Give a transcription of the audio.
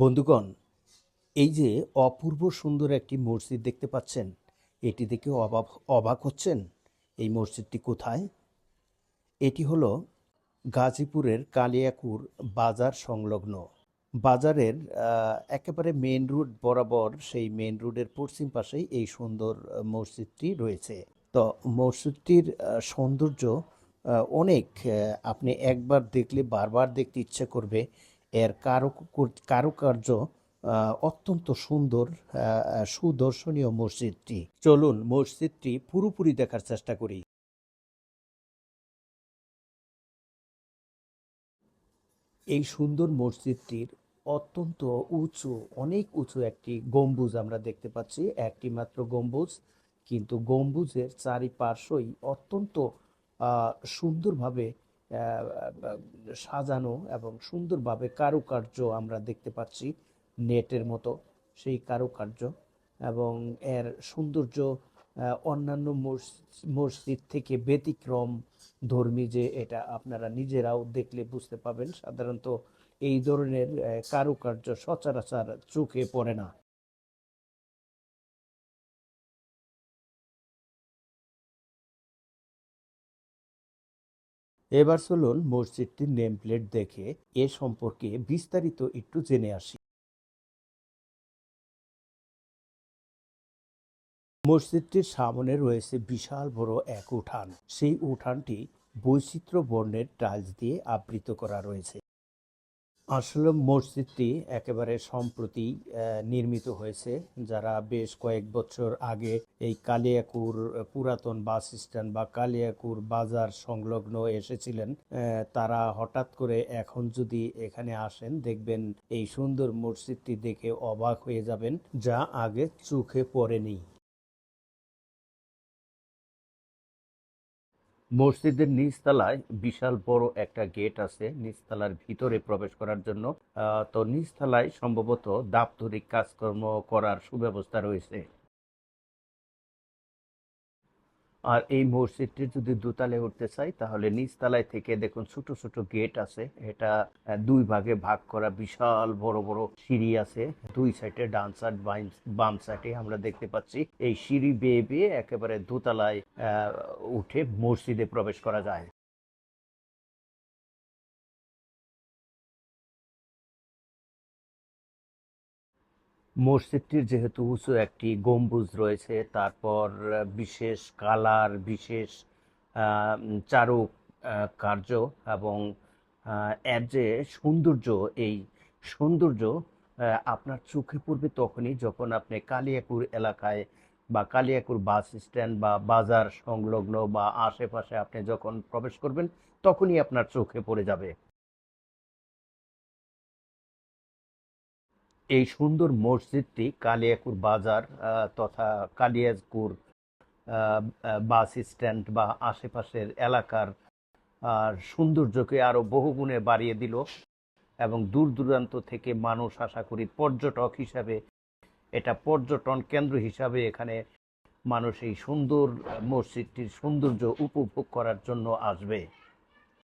বন্ধুগণ, এই যে অপূর্ব সুন্দর একটি মসজিদ দেখতে পাচ্ছেন, এটি দেখে অবাক হচ্ছেন। এই মসজিদটি কোথায়? এটি হলো গাজীপুরের কালিয়াকুর বাজার সংলগ্ন। বাজারের একেবারে মেইন রোড বরাবর, সেই মেইন রোডের পশ্চিম পাশেই এই সুন্দর মসজিদটি রয়েছে। তো মসজিদটির সৌন্দর্য অনেক। আপনি একবার দেখলে বারবার দেখতে ইচ্ছে করবে। এর কারুকার্য অত্যন্ত সুন্দর, সুদর্শনীয় মসজিদটি। চলুন মসজিদটি পুরোপুরি দেখার চেষ্টা করি। এই সুন্দর মসজিদটির অত্যন্ত উঁচু, অনেক উঁচু একটি গম্বুজ আমরা দেখতে পাচ্ছি। একটি মাত্র গম্বুজ, কিন্তু গম্বুজের চারিপার্শ্বই অত্যন্ত সুন্দরভাবে সাজানো এবং সুন্দরভাবে কারুকার্য আমরা দেখতে পাচ্ছি। নেটের মতো সেই কারুকার্য এবং এর সৌন্দর্য অন্যান্য মসজিদ থেকে ব্যতিক্রম ধর্মী, যে এটা আপনারা নিজেরাও দেখলে বুঝতে পাবেন। সাধারণত এই ধরনের কারুকার্য সচরাচর চোখে পড়ে না। এবার চলুন মসজিদটির নেম প্লেট দেখে এ সম্পর্কে বিস্তারিত একটু জেনে আসি। মসজিদটির সামনে রয়েছে বিশাল বড় এক উঠান। সেই উঠানটি বৈচিত্র্য বর্ণের টাইলস দিয়ে আবৃত করা রয়েছে। আসলে মসজিদটি একেবারে সম্প্রতি নির্মিত হয়েছে। যারা বেশ কয়েক বছর আগে এই কালিয়াকুর পুরাতন বাস স্ট্যান্ড বা কালিয়াকুর বাজার সংলগ্ন এসেছিলেন, তারা হঠাৎ করে এখন যদি এখানে আসেন, দেখবেন এই সুন্দর মসজিদটি দেখে অবাক হয়ে যাবেন, যা আগে চোখে পড়েনি। মসজিদের নিচতলায় বিশাল বড় একটা গেট আছে নিচতলার ভিতরে প্রবেশ করার জন্য। তো নিচতলায় সম্ভবত দাপ্তরিক কাজকর্ম করার সুব্যবস্থা রয়েছে। আর এই মসজিদটির যদি দোতলায় উঠতে চাই, তাহলে নিচতলায় থেকে দেখুন ছোট ছোট গেট আছে। এটা দুই ভাগে ভাগ করা, বিশাল বড় বড় সিঁড়ি আছে দুই সাইডে, ডান সাইড বাম সাইডে আমরা দেখতে পাচ্ছি। এই সিঁড়ি বেয়ে বেয়ে একেবারে দোতলায় উঠে মসজিদে প্রবেশ করা যায়। মসজিদটির যেহেতু উঁচু একটি গম্বুজ রয়েছে, তারপর বিশেষ কালার, বিশেষ চারু কার্য এবং এর যে সৌন্দর্য, এই সৌন্দর্য আপনার চোখে পড়বে তখনই যখন আপনি কালিয়াকুর এলাকায় বা কালিয়াকুর বাস স্ট্যান্ড বা বাজার সংলগ্ন বা আশেপাশে আপনি যখন প্রবেশ করবেন, তখনই আপনার চোখে পড়ে যাবে। এই সুন্দর মসজিদটি কালিয়াকুর বাজার তথা কালিয়াকুর বাস স্ট্যান্ড বা আশেপাশের এলাকার সৌন্দর্যকে আরো বহুগুণে বাড়িয়ে দিল এবং দূর দূরান্ত থেকে মানুষ, আশা করি পর্যটক হিসাবে, এটা পর্যটন কেন্দ্র হিসাবে এখানে মানুষ এই সুন্দর মসজিদটির সৌন্দর্য উপভোগ করার জন্য আসবে।